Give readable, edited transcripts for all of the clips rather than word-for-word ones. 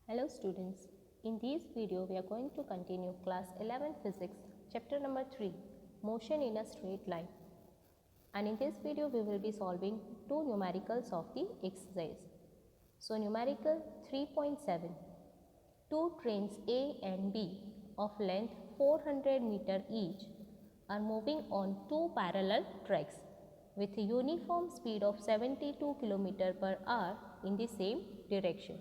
Hello students, in this video we are going to continue class 11 physics chapter number 3 motion in a straight line, and in this video we will be solving two numericals of the exercise. So numerical 3.7, two trains A and B of length 400 meter each are moving on two parallel tracks with a uniform speed of 72 km per hour in the same direction,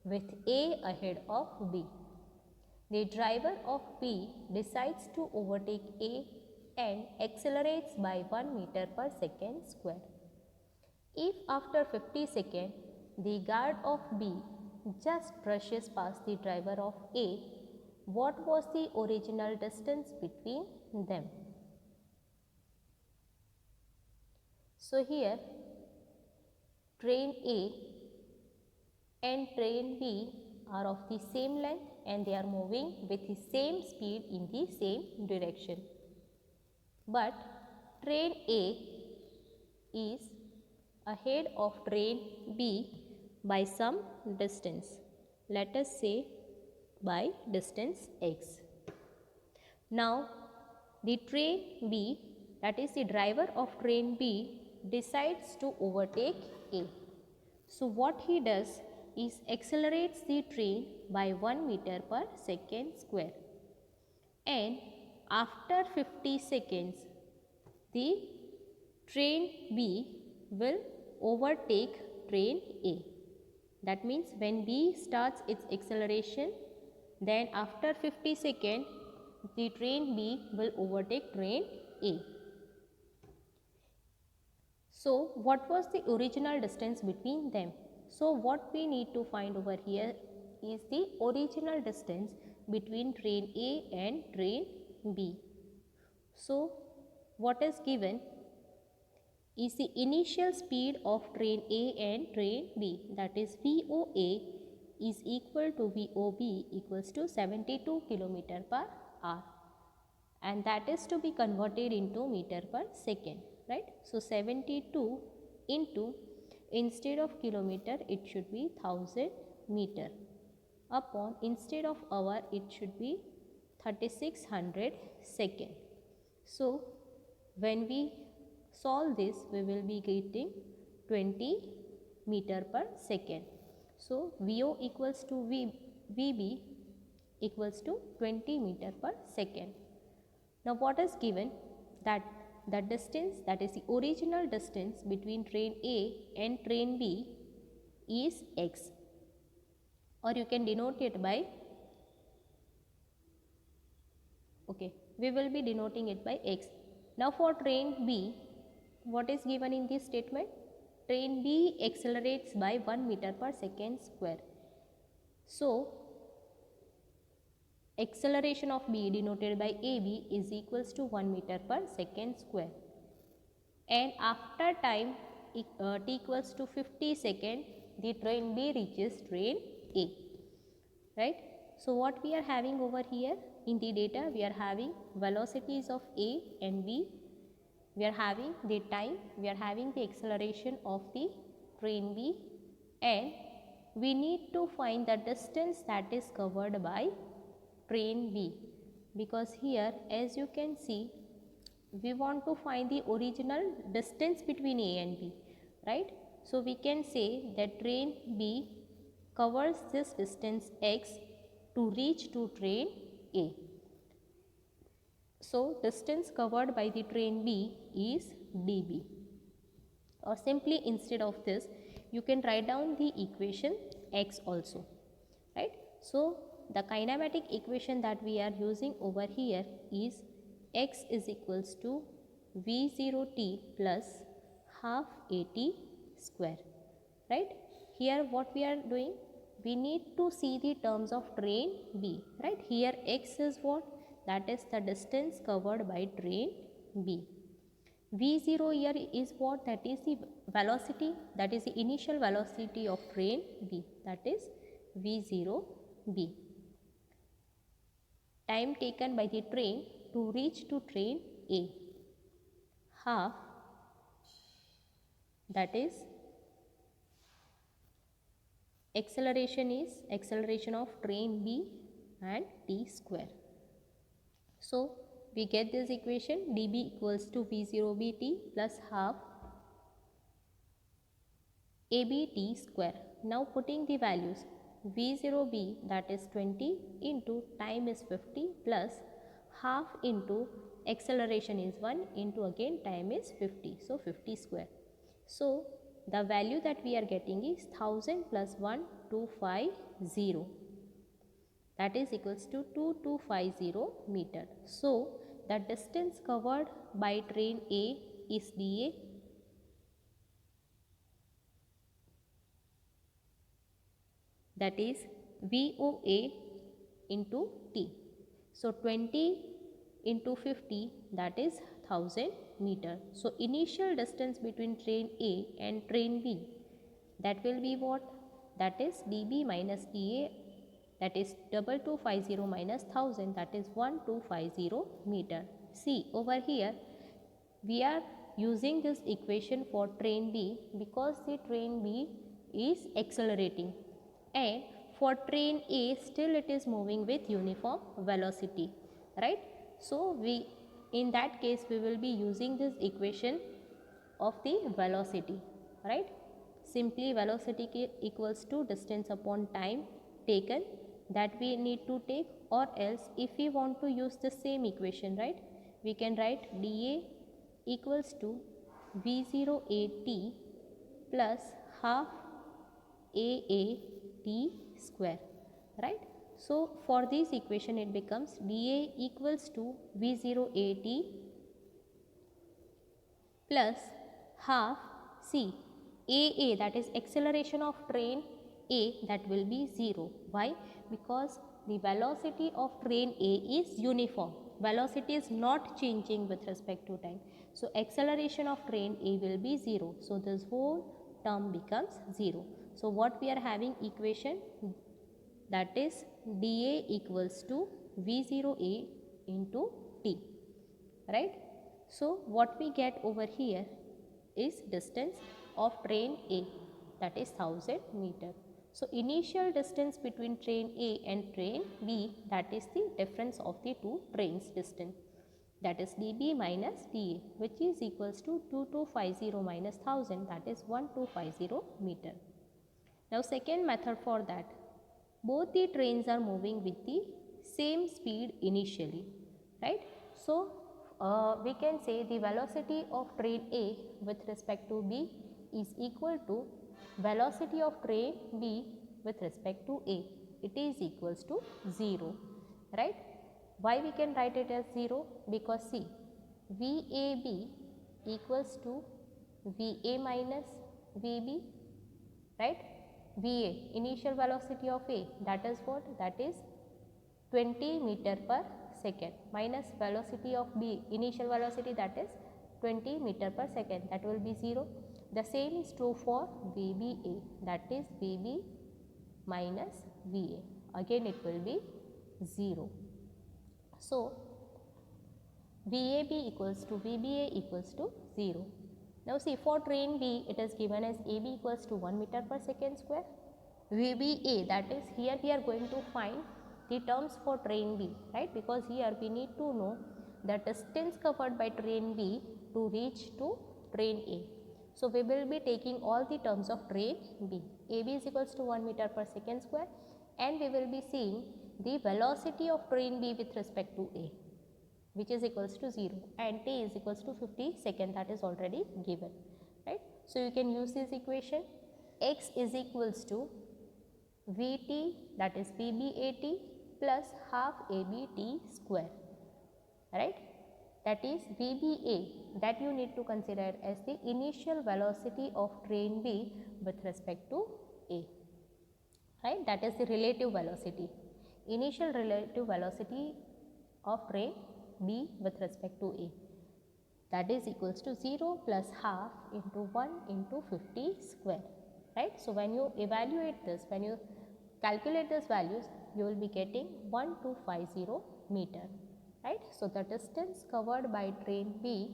with A ahead of B. The driver of B decides to overtake A and accelerates by 1 meter per second square. If after 50 seconds the guard of B just brushes past the driver of A, what was the original distance between them? So here train A and train B are of the same length and they are moving with the same speed in the same direction. But train A is ahead of train B by some distance. Let us say by distance x. Now the train B, that is the driver of train B, decides to overtake A. So what he does is accelerates the train by 1 meter per second square, and after 50 seconds the train B will overtake train A. That means when B starts its acceleration, then after 50 seconds the train B will overtake train A. So what was the original distance between them? So what we need to find over here is the original distance between train A and train B. So what is given is the initial speed of train A and train B, that is VOA is equal to VOB equals to 72 km per hour, and that is to be converted into meter per second, right? So 72 into, instead of kilometer it should be 1000 meter, upon, instead of hour it should be 3600 second. So when we solve this we will be getting 20 meter per second. So VO equals to VB equals to 20 meter per second. Now what is given? That the distance, that is the original distance between train A and train B is x, or you can denote it by, okay, we will be denoting it by x. Now for train B, what is given in this statement? Train B accelerates by 1 meter per second square. So acceleration of B denoted by AB is equals to 1 meter per second square, and after time t equals to 50 second the train B reaches train A, right? So what we are having over here in the data, we are having velocities of A and B, we are having the time, we are having the acceleration of the train B, and we need to find the distance that is covered by train B, because here as you can see we want to find the original distance between A and B, right? So we can say that train B covers this distance x to reach to train A. So distance covered by the train B is dB, or simply instead of this you can write down the equation x also, right? So the kinematic equation that we are using over here is x is equals to V0t plus half AT square, right? Here what we are doing, we need to see the terms of train B, right? Here x is what? That is the distance covered by train B. V0 here is what? That is the velocity, that is the initial velocity of train B, that is V0B. Time taken by the train to reach to train A, half, that is acceleration is acceleration of train B and t square. So we get this equation dB equals to V0bt plus half ABT square. Now putting the values, V0b that is 20 into time is 50 plus half into acceleration is 1 into again time is 50, so 50 square. So the value that we are getting is 1000 plus 1250, that is equals to 2250 meter. So the distance covered by train A is dA, that is VOA into T. So 20 into 50 that is 1000 meter. So initial distance between train A and train B, that will be what? That is dB minus dA, that is 2250 minus 1000, that is 1250 meter. See over here we are using this equation for train B because the train B is accelerating, and for train A still it is moving with uniform velocity, right? So we, in that case we will be using this equation of the velocity, right? Simply velocity equals to distance upon time taken, that we need to take, or else if we want to use the same equation, right, we can write dA equals to V0AT plus half AAT square, right? So for this equation it becomes dA equals to V0AT plus half C AA, that is acceleration of train A, that will be 0. Why? Because the velocity of train A is uniform. Velocity is not changing with respect to time. So acceleration of train A will be 0. So this whole term becomes 0. So what we are having equation, that is dA equals to V0A into T, right? So what we get over here is distance of train A, that is 1000 meter. So initial distance between train A and train B, that is the difference of the two trains distance, that is dB minus dA, which is equals to 2250 minus 1000, that is 1250 meter. Now second method for that, both the trains are moving with the same speed initially, right? So we can say the velocity of train A with respect to B is equal to velocity of train B with respect to A. It is equals to 0, right? Why we can write it as 0? Because see, VAB equals to VA minus VB, right? VA, initial velocity of A, that is what? That is 20 meter per second, minus velocity of B, initial velocity, that is 20 meter per second, that will be 0. The same is true for VBA, that is VB minus VA, again it will be 0. So VAB equals to VBA equals to 0. Now see, for train B it is given as AB equals to 1 meter per second square. VBA, that is here we are going to find the terms for train B, right? Because here we need to know the distance covered by train B to reach to train A. So we will be taking all the terms of train B. AB is equals to 1 meter per second square, and we will be seeing the velocity of train B with respect to A, which is equals to 0, and t is equals to 50 seconds, that is already given, right? So you can use this equation. X is equals to Vt, that is VBAT plus half ABT square, right? That is VBA, that you need to consider as the initial velocity of train B with respect to A, right? That is the relative velocity, initial relative velocity of train B with respect to A, that is equals to 0 plus half into 1 into 50 square, right? So when you evaluate this, when you calculate these values, you will be getting 1250 meter, right? So the distance covered by train B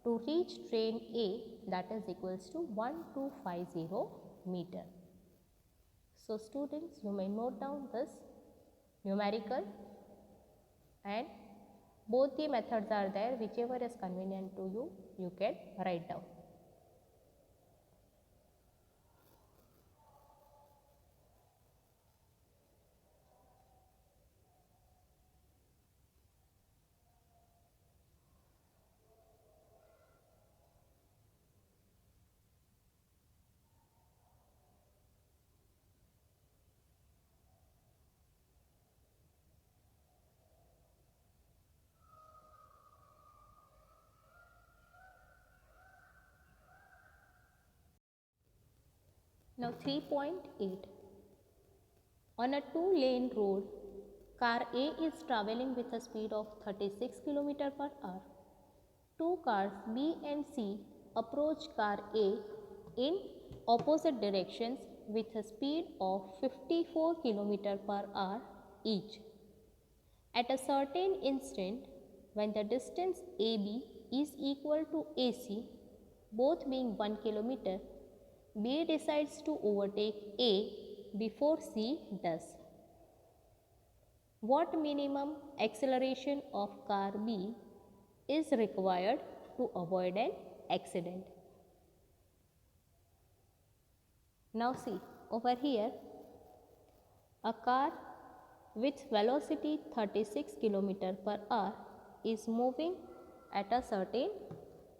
to reach train A, that is equals to 1250 meter. So students, you may note down this numerical, and both the methods are there. Whichever is convenient to you, you can write down. Now 3.8. On a two-lane road, car A is traveling with a speed of 36 km per hour. Two cars B and C approach car A in opposite directions with a speed of 54 km per hour each. At a certain instant, when the distance AB is equal to AC, both being 1 km, B decides to overtake A before C does. What minimum acceleration of car B is required to avoid an accident? Now see, over here, a car with velocity 36 km per hour is moving at a certain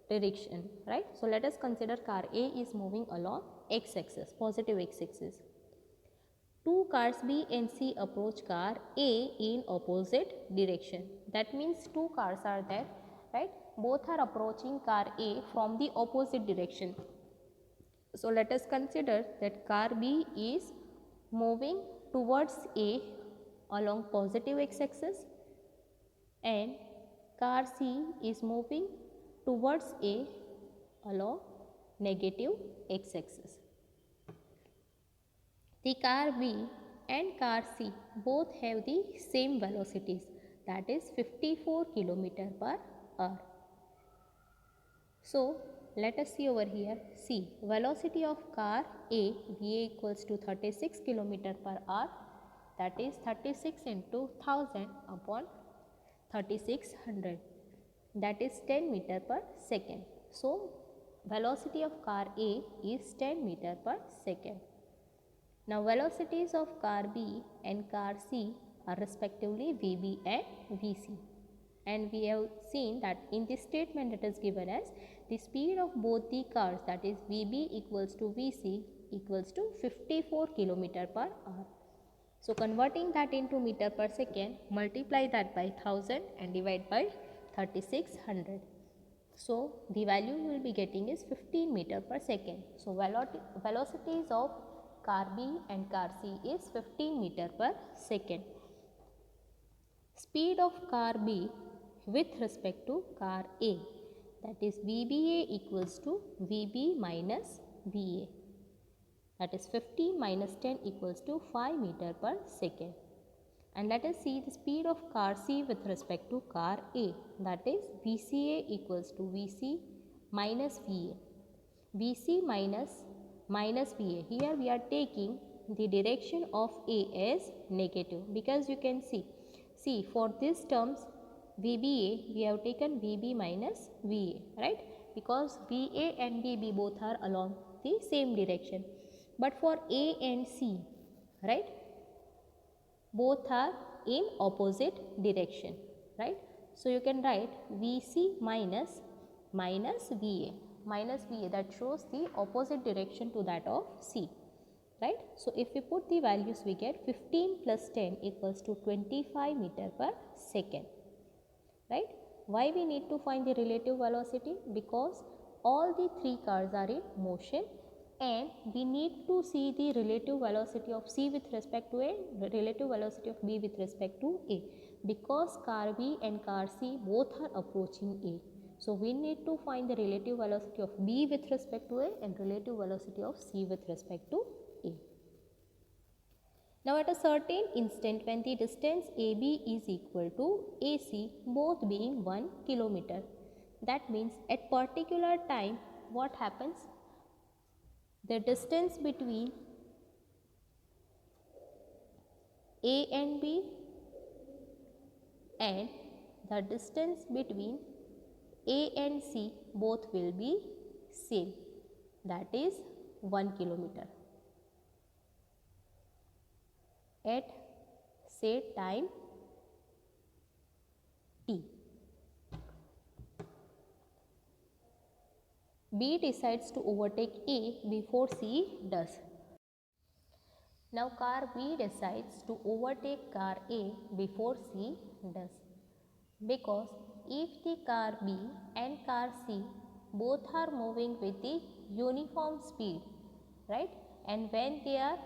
direction, right? So let us consider car A is moving along x-axis, positive x-axis. Two cars B and C approach car A in opposite direction. That means two cars are there, right? Both are approaching car A from the opposite direction. So let us consider that car B is moving towards A along positive x-axis, and car C is moving towards A along negative x-axis. The car B and car C both have the same velocities, that is 54 km per hour. So let us see over here. See, velocity of car A, VA equals to 36 km per hour, that is 36 into 1000 upon 3600, that is 10 meter per second. So velocity of car A is 10 meter per second. Now velocities of car B and car C are respectively VB and VC. And we have seen that in this statement it is given as the speed of both the cars, that is VB equals to VC equals to 54 km per hour. So converting that into meter per second, multiply that by 1000 and divide by 3600. So the value you will be getting is 15 meter per second. So velocities of car B and car C is 15 meter per second. Speed of car B with respect to car A, that is VBA equals to VB minus VA, that is 15 minus 10 equals to 5 meter per second. And let us see the speed of car C with respect to car A, that is VCA equals to VC minus VA. VC minus VA. Here we are taking the direction of A as negative, because you can see for these terms VBA we have taken VB minus VA, right? Because VA and VB both are along the same direction. But for A and C, right, both are in opposite direction, right? So you can write VC minus VA. Minus VA, that shows the opposite direction to that of C, right? So if we put the values, we get 15 plus 10 equals to 25 meter per second, right? Why we need to find the relative velocity? Because all the three cars are in motion and we need to see the relative velocity of C with respect to A, relative velocity of B with respect to A, because car B and car C both are approaching A. So we need to find the relative velocity of B with respect to A and relative velocity of C with respect to A. Now at a certain instant, when the distance AB is equal to AC, both being 1 kilometer, that means at particular time what happens? The distance between A and B, and the distance between A and C both will be same, that is 1 kilometer at say time t. B decides to overtake A before C does. Now car B decides to overtake car A before C does, because if the car B and car C both are moving with the uniform speed, right, and when they are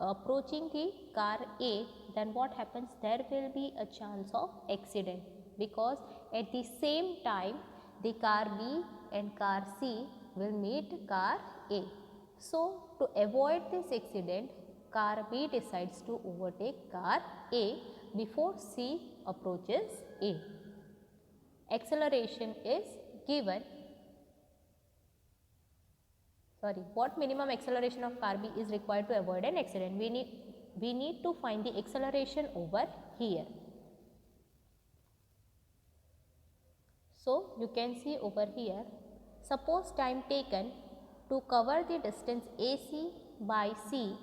approaching the car A, then what happens, there will be a chance of accident, because at the same time the car B and car C will meet car A. So to avoid this accident, car B decides to overtake car A before C approaches A. Acceleration is given. What minimum acceleration of car B is required to avoid an accident? We need to find the acceleration over here. So you can see over here, suppose time taken to cover the distance AC by C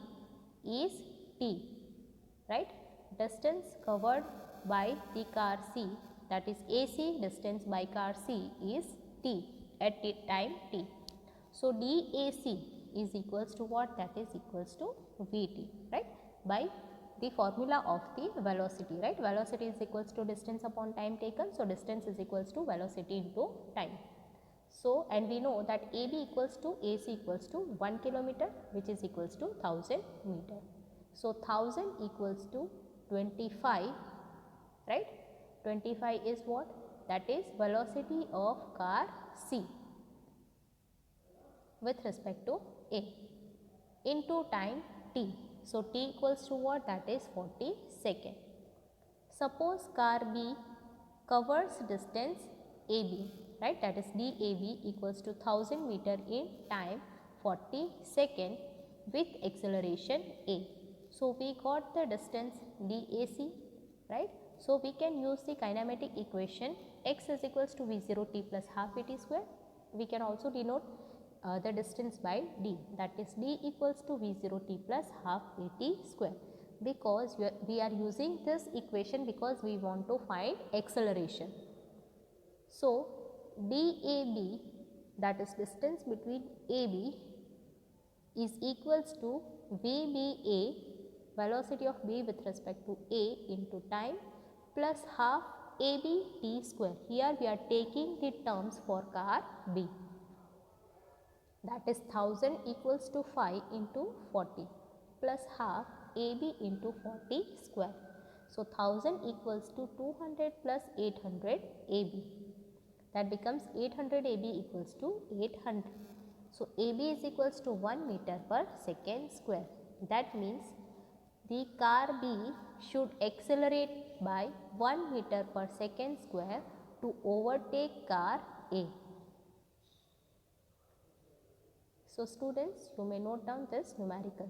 is t, right? Distance covered by the car C, that is AC distance by car C, is t at the time t. So dAC is equals to what? That is equals to Vt, right? By the formula of the velocity, right? Velocity is equals to distance upon time taken. So distance is equals to velocity into time. So, and we know that AB equals to AC equals to 1 kilometer, which is equals to 1000 meter. So 1000 equals to 25, right? 25 is what? That is velocity of car C with respect to A into time t. So t equals to what? That is 40 seconds. Suppose car B covers distance AB, right, that is dAB equals to 1000 meter in time 40 seconds with acceleration A. So we got the distance dAC, right. So we can use the kinematic equation x is equals to V0 t plus half Vt square. We can also denote the distance by d, that is d equals to V0 t plus half Vt square, because we are using this equation because we want to find acceleration. So dAB, that is distance between AB, is equals to VBA, velocity of B with respect to A into time, plus half AB t square. Here we are taking the terms for car B, that is 1000 equals to 5 into 40 plus half AB into 40 square. So 1000 equals to 200 plus 800 AB. That becomes 800 AB equals to 800. So AB is equals to 1 meter per second square. That means the car B should accelerate by 1 meter per second square to overtake car A. So students, you may note down this numerical.